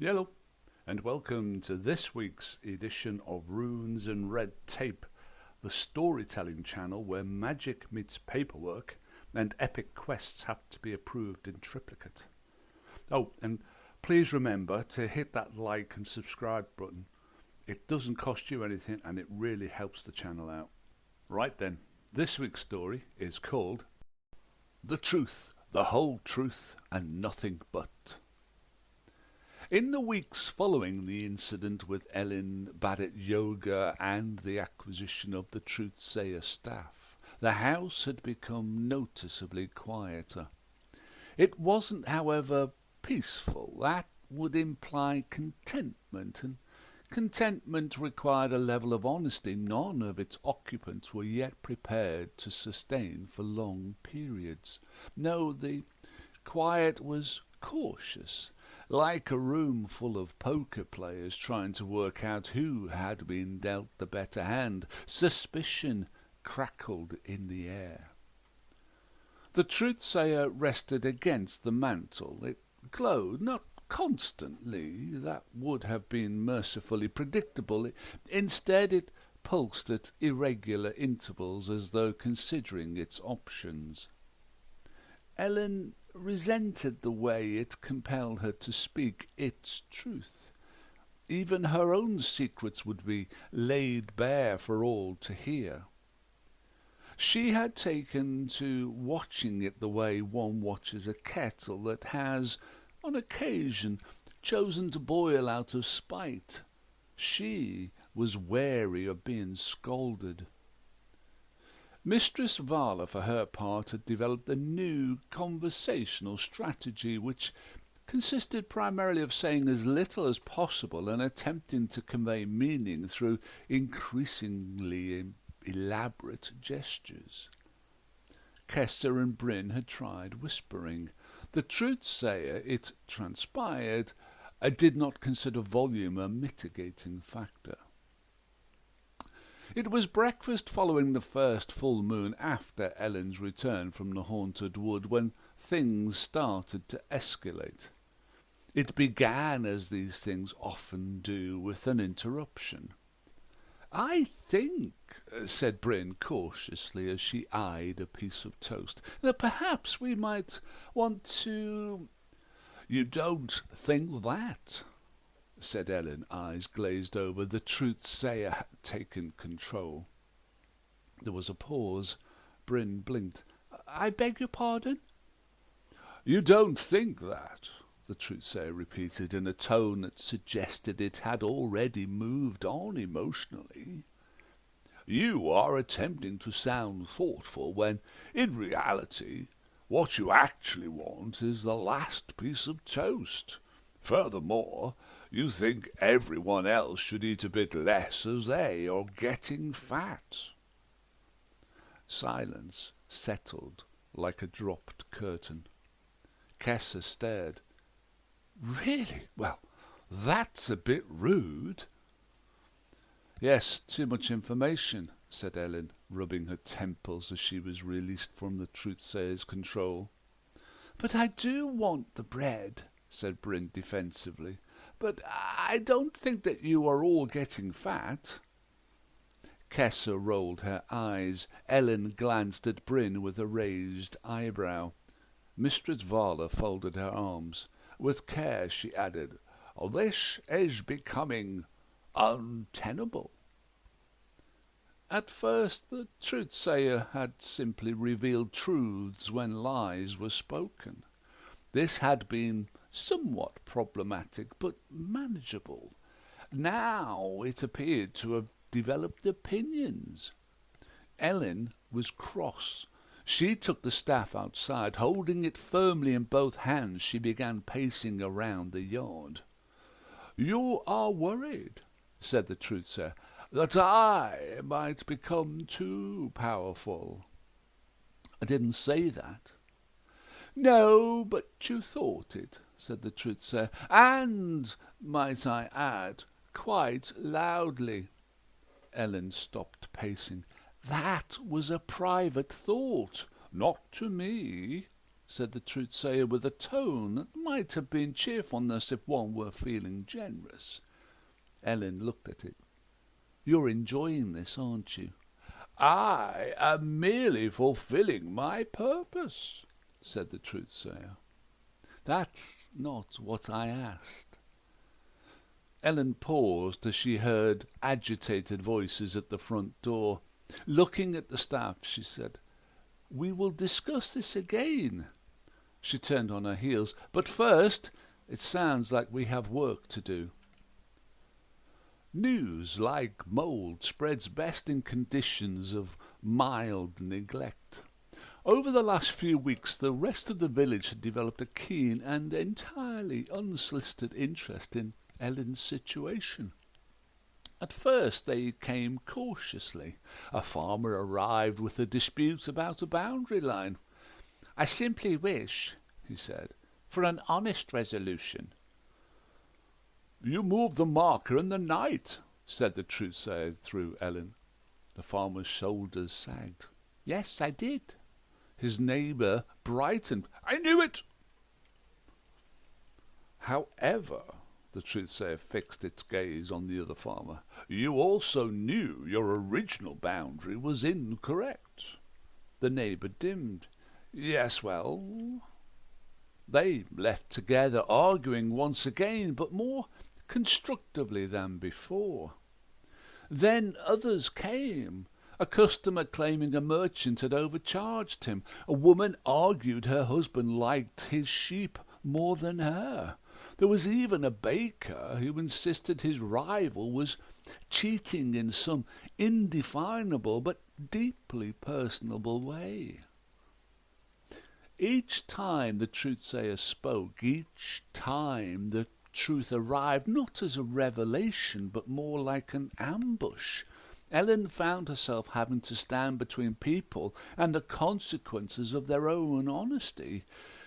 Hello, and welcome to this week's edition of Runes and Red Tape, the storytelling channel where magic meets paperwork and epic quests have to be approved in triplicate. Oh, and please remember to hit that like and subscribe button. It doesn't cost you anything and it really helps the channel out. Right then, this week's story is called The Truth, the Whole Truth, and Nothing But. In the weeks following the incident with Elin, Badat Yoga, and the acquisition of the Truthsayer staff, the house had become noticeably quieter. It wasn't, however, peaceful. That would imply contentment, and contentment required a level of honesty none of its occupants were yet prepared to sustain for long periods. No, the quiet was cautious, like a room full of poker players trying to work out who had been dealt the better hand. Suspicion crackled in the air. The Truthsayer rested against the mantel. It glowed, not constantly, that would have been mercifully predictable. Instead, it pulsed at irregular intervals as though considering its options. Elin resented the way it compelled her to speak its truth. Even her own secrets would be laid bare for all to hear. She had taken to watching it the way one watches a kettle that has, on occasion, chosen to boil out of spite. She was wary of being scolded. Mistress Vala, for her part, had developed a new conversational strategy which consisted primarily of saying as little as possible and attempting to convey meaning through increasingly elaborate gestures. Kessa and Bryn had tried whispering. The Truthsayer, it transpired, did not consider volume a mitigating factor. It was breakfast following the first full moon after Ellen's return from the haunted wood when things started to escalate. It began, as these things often do, with an interruption. "I think," said Bryn cautiously as she eyed a piece of toast, "that perhaps we might want to—" "You don't think that?" said Elin, eyes glazed over. The Truthsayer had taken control. There was a pause. Bryn blinked. "I beg your pardon?" "You don't think that?" the Truthsayer repeated in a tone that suggested it had already moved on emotionally. "You are attempting to sound thoughtful when, in reality, what you actually want is the last piece of toast. Furthermore, you think everyone else should eat a bit less as they are getting fat." Silence settled like a dropped curtain. Kessa stared. "Really? Well, that's a bit rude." "Yes, too much information," said Elin, rubbing her temples as she was released from the Truthsayer's control. "But I do want the bread," said Bryn defensively. "But I don't think that you are all getting fat." Kessa rolled her eyes. Elin glanced at Bryn with a raised eyebrow. Mistress Vala folded her arms. With care she added, "This is becoming untenable." At first the Truthsayer had simply revealed truths when lies were spoken. This had been somewhat problematic, but manageable. Now it appeared to have developed opinions. Elin was cross. She took the staff outside. Holding it firmly in both hands, she began pacing around the yard. "You are worried," said the Truthsayer, "that I might become too powerful." "I didn't say that." "No, but you thought it," said the Truthsayer, "and, might I add, quite loudly." Elin stopped pacing. "That was a private thought, not to me." said the Truthsayer with a tone that might have been cheerfulness if one were feeling generous. Elin looked at it. "You're enjoying this, aren't you?" "I am merely fulfilling my purpose," said the Truthsayer. "That's not what I asked." Elin paused as she heard agitated voices at the front door. Looking at the staff, she said, "We will discuss this again." She turned on her heels. "But first, it sounds like we have work to do." News like mould spreads best in conditions of mild neglect. Over the last few weeks, the rest of the village had developed a keen and entirely unsolicited interest in Elin's situation. At first they came cautiously. A farmer arrived with a dispute about a boundary line. "I simply wish," he said, "for an honest resolution." "You moved the marker in the night," said the Truthsayer through Elin. The farmer's shoulders sagged. "Yes, I did." His neighbour brightened. "I knew it." "However," the Truthsayer fixed its gaze on the other farmer, "you also knew your original boundary was incorrect." The neighbour dimmed. "Yes, well." They left together, arguing once again, but more constructively than before. Then others came. A customer claiming a merchant had overcharged him. A woman argued her husband liked his sheep more than her. There was even a baker who insisted his rival was cheating in some indefinable but deeply personable way. Each time the Truthsayer spoke, each time the truth arrived not as a revelation but more like an ambush. Elin found herself having to stand between people and the consequences of their own honesty,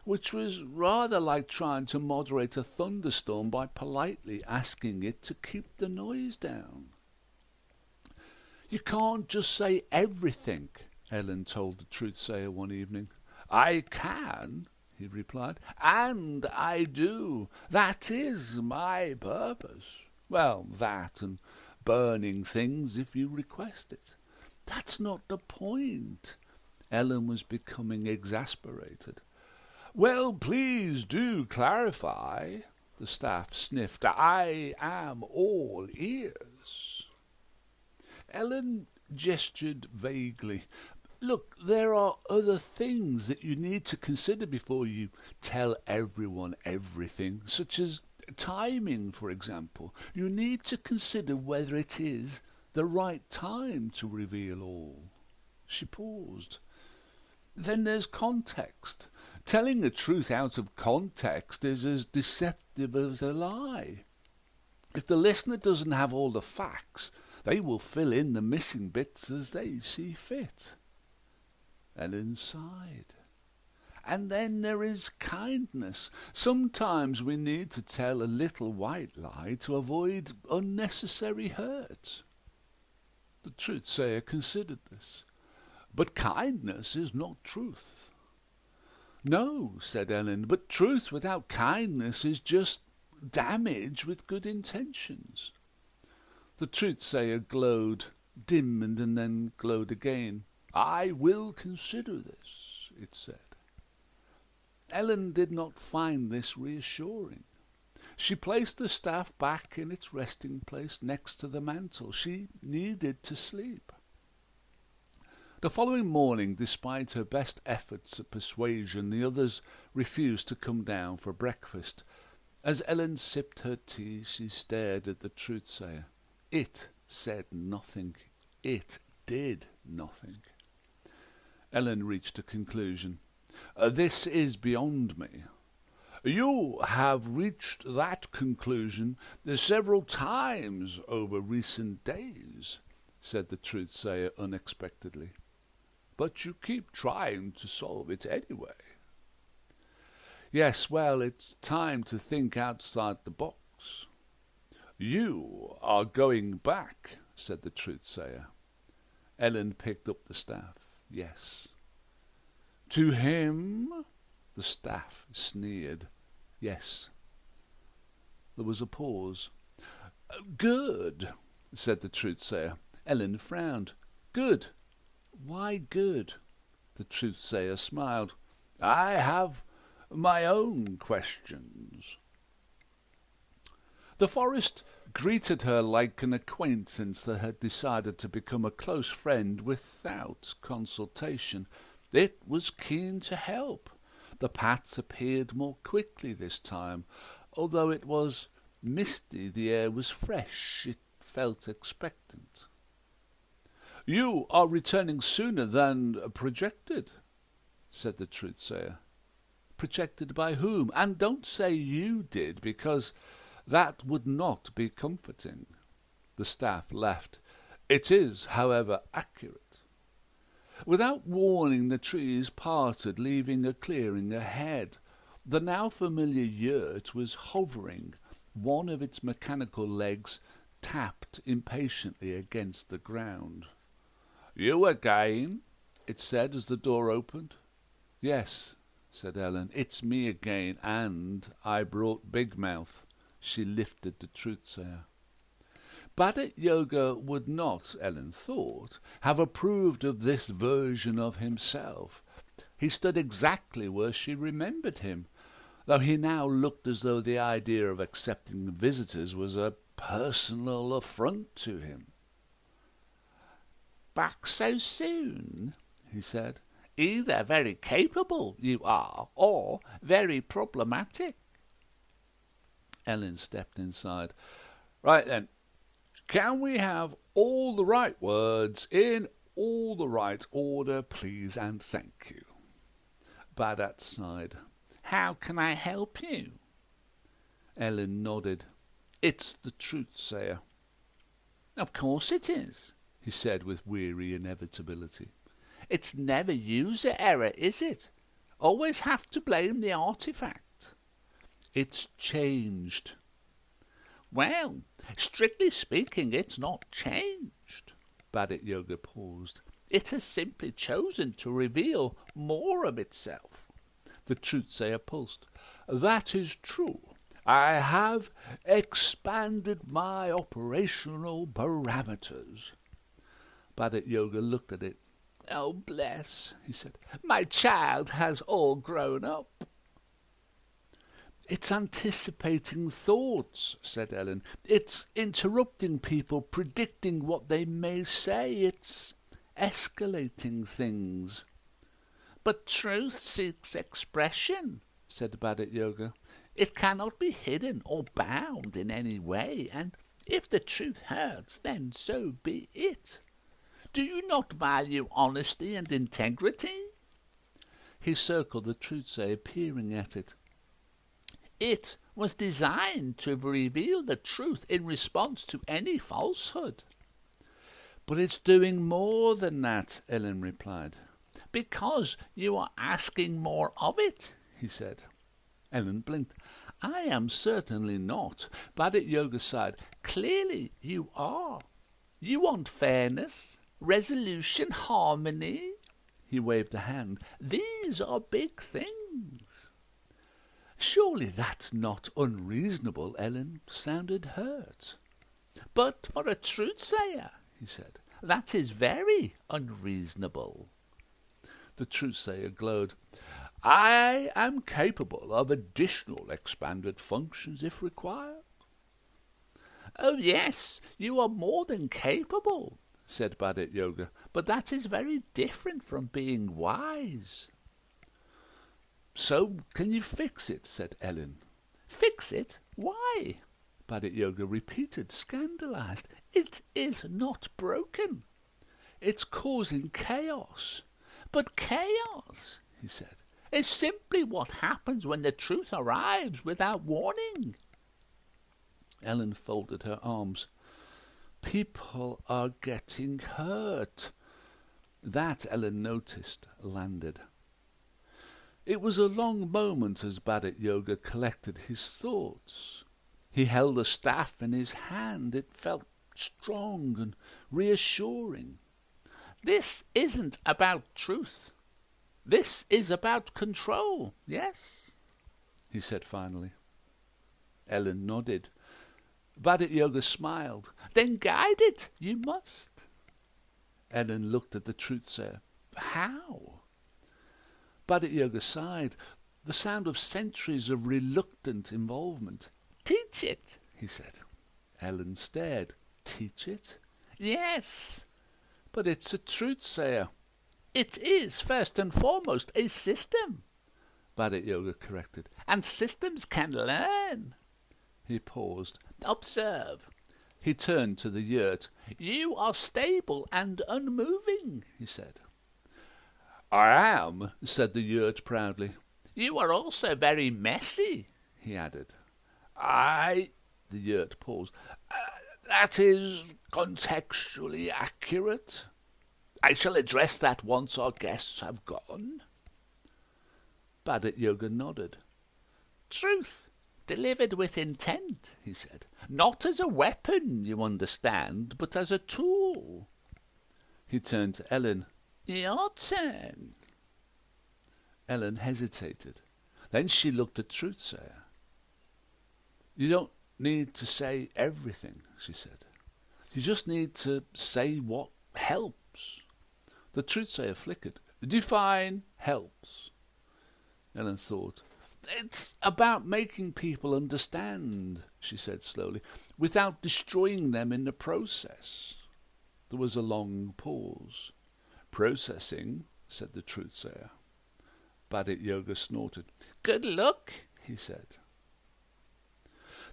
which was rather like trying to moderate a thunderstorm by politely asking it to keep the noise down. "You can't just say everything," Elin told the Truthsayer one evening. "I can," he replied, "and I do. That is my purpose. Well, that and burning things if you request it." "That's not the point." Elin was becoming exasperated. "Well, please do clarify." The staff sniffed. "I am all ears." Elin gestured vaguely. "Look, there are other things that you need to consider before you tell everyone everything, such as timing, for example. You need to consider whether it is the right time to reveal all." She paused. "Then there's context. Telling the truth out of context is as deceptive as a lie. If the listener doesn't have all the facts, they will fill in the missing bits as they see fit." Elin sighed. "And then there is kindness. Sometimes we need to tell a little white lie to avoid unnecessary hurt." The Truthsayer considered this. "But kindness is not truth." "No," said Elin, "but truth without kindness is just damage with good intentions." The Truthsayer glowed, dimmed, and then glowed again. "I will consider this," it said. Elin did not find this reassuring. She placed the staff back in its resting place next to the mantel. She needed to sleep. The following morning, despite her best efforts at persuasion, the others refused to come down for breakfast. As Elin sipped her tea, she stared at the Truthsayer. It said nothing. It did nothing. Elin reached a conclusion. "This is beyond me." "You have reached that conclusion several times over recent days," said the Truthsayer unexpectedly. "But you keep trying to solve it anyway." "Yes, well, it's time to think outside the box." "You are going back," said the Truthsayer. Elin picked up the staff. "Yes." "To him?" The staff sneered. Yes. There was a pause. Good, said the Truthsayer. Elin frowned. Good. Why good? The Truthsayer smiled. I have my own questions. The forest greeted her like an acquaintance that had decided to become a close friend without consultation. It was keen to help. The paths appeared more quickly this time. Although it was misty, the air was fresh. It felt expectant. You are returning sooner than projected, said the Truthsayer. Projected by whom? And don't say you did, because that would not be comforting. The staff laughed. It is, however, accurate. Without warning, the trees parted, leaving a clearing ahead. The now familiar yurt was hovering. One of its mechanical legs tapped impatiently against the ground. You again? It said as the door opened. Yes, said Elin, it's me again, and I brought Big Mouth. She lifted the Truthsayer. Badat Yoga would not, Elin thought, have approved of this version of himself. He stood exactly where she remembered him, though he now looked as though the idea of accepting visitors was a personal affront to him. Back so soon, he said. Either very capable you are, or very problematic. Elin stepped inside. Right then, can we have all the right words in all the right order, please, and thank you? Badat sighed. How can I help you? Elin nodded. It's the Truthsayer. Of course it is, he said with weary inevitability. It's never user error, is it? Always have to blame the artefact. It's changed. Well, strictly speaking, it's not changed. Badat Yoga paused. It has simply chosen to reveal more of itself. The Truthsayer pulsed. That is true. I have expanded my operational parameters. Badat Yoga looked at it. Oh, bless, he said. My child has all grown up. It's anticipating thoughts, said Elin. It's interrupting people, predicting what they may say. It's escalating things. But truth seeks expression, said Badat Yoga. It cannot be hidden or bound in any way, and if the truth hurts, then so be it. Do you not value honesty and integrity? He circled the Truthsayer, peering at it. It was designed to reveal the truth in response to any falsehood. But it's doing more than that, Elin replied. Because you are asking more of it, he said. Elin blinked. I am certainly not. Badat Yoga sighed. Clearly you are. You want fairness, resolution, harmony. He waved a hand. These are big things. Surely that's not unreasonable. Elin sounded hurt. But for a Truthsayer, he said, that is very unreasonable. The Truthsayer glowed. I am capable of additional expanded functions if required. Oh yes, you are more than capable, said Badat Yoga, but that is very different from being wise. So can you fix it, said Elin. Fix it? Why? Badat Yoga repeated, scandalized. It is not broken. It's causing chaos. But chaos, he said, is simply what happens when the truth arrives without warning. Elin folded her arms. People are getting hurt. That, Elin noticed, landed. It was a long moment as Badat Yoga collected his thoughts. He held the staff in his hand. It felt strong and reassuring. This isn't about truth. This is about control, yes? He said finally. Elin nodded. Badat Yoga smiled. Then guide it, you must. Elin looked at the Truthsayer. How? Badat Yoga sighed. The sound of centuries of reluctant involvement. Teach it, he said. Elin stared. Teach it? Yes, but it's a Truthsayer. It is, first and foremost, a system, Badat Yoga corrected. And systems can learn. He paused. Observe. He turned to the yurt. You are stable and unmoving, he said. I am, said the yurt proudly. You are also very messy, he added. The yurt paused. That is contextually accurate. I shall address that once our guests have gone. Badat Yoga nodded. Truth, delivered with intent, he said. Not as a weapon, you understand, but as a tool. He turned to Elin. Your turn. Elin hesitated. Then she looked at Truthsayer. You don't need to say everything, she said. You just need to say what helps. The Truthsayer flickered. Define helps. Elin thought. It's about making people understand, she said slowly, without destroying them in the process. There was a long pause. Processing, said the Truthsayer. Badat Yoga snorted. Good luck, he said.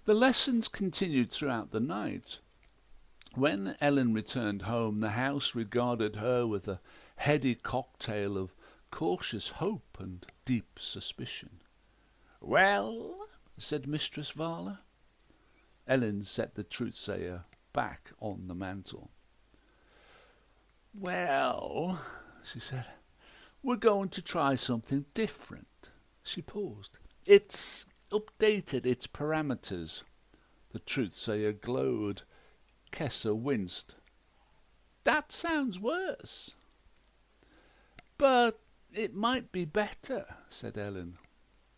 The lessons continued throughout the night. When Elin returned home, the house regarded her with a heady cocktail of cautious hope and deep suspicion. Well, said Mistress Vala. Elin set the Truthsayer back on the mantel. Well, she said, we're going to try something different. She paused. It's updated its parameters. The Truthsayer glowed. Kessa winced. That sounds worse. But it might be better, said Elin.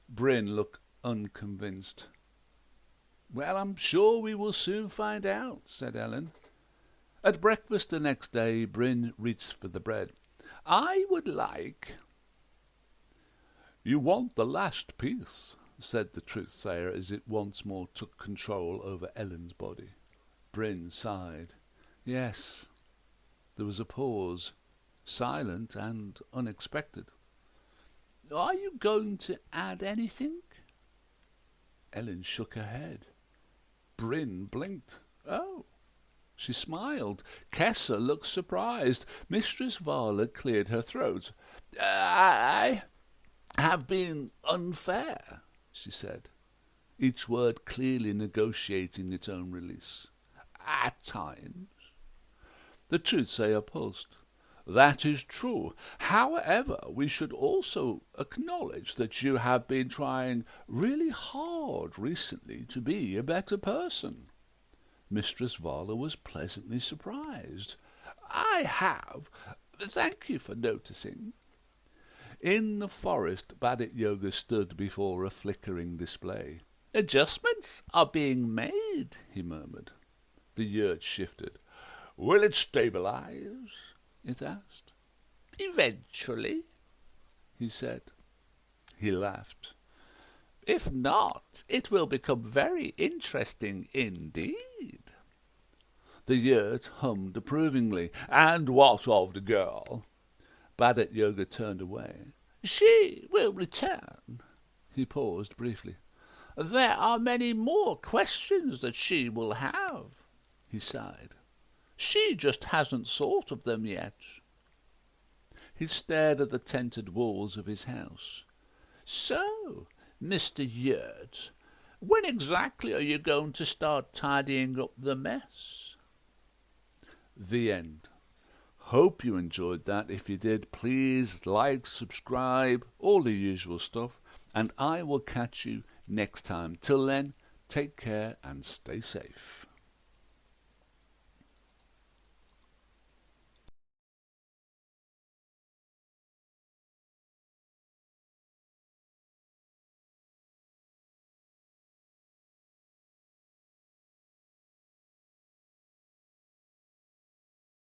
Bryn looked unconvinced. Well, I'm sure we will soon find out, said Elin. At breakfast the next day, Bryn reached for the bread. I would like... You want the last piece, said the Truthsayer as it once more took control over Ellen's body. Bryn sighed. Yes. There was a pause, silent and unexpected. Are you going to add anything? Elin shook her head. Bryn blinked. Oh. She smiled. Kessa looked surprised. Mistress Vala cleared her throat. I have been unfair, she said, each word clearly negotiating its own release. At times. The Truthsayer pulsed. That is true. However, we should also acknowledge that you have been trying really hard recently to be a better person. Mistress Vala was pleasantly surprised. I have. Thank you for noticing. In the forest, Badat Yoga stood before a flickering display. Adjustments are being made, he murmured. The yurt shifted. Will it stabilize? It asked. Eventually, he said. He laughed. If not, it will become very interesting indeed. The yurt hummed approvingly. And what of the girl? Badat Yoga turned away. She will return. He paused briefly. There are many more questions that she will have, he sighed. She just hasn't thought of them yet. He stared at the tented walls of his house. So, Mr. Yurt, when exactly are you going to start tidying up the mess? The end. Hope you enjoyed that. If you did, please like, subscribe, all the usual stuff, and I will catch you next time. Till then, take care and stay safe.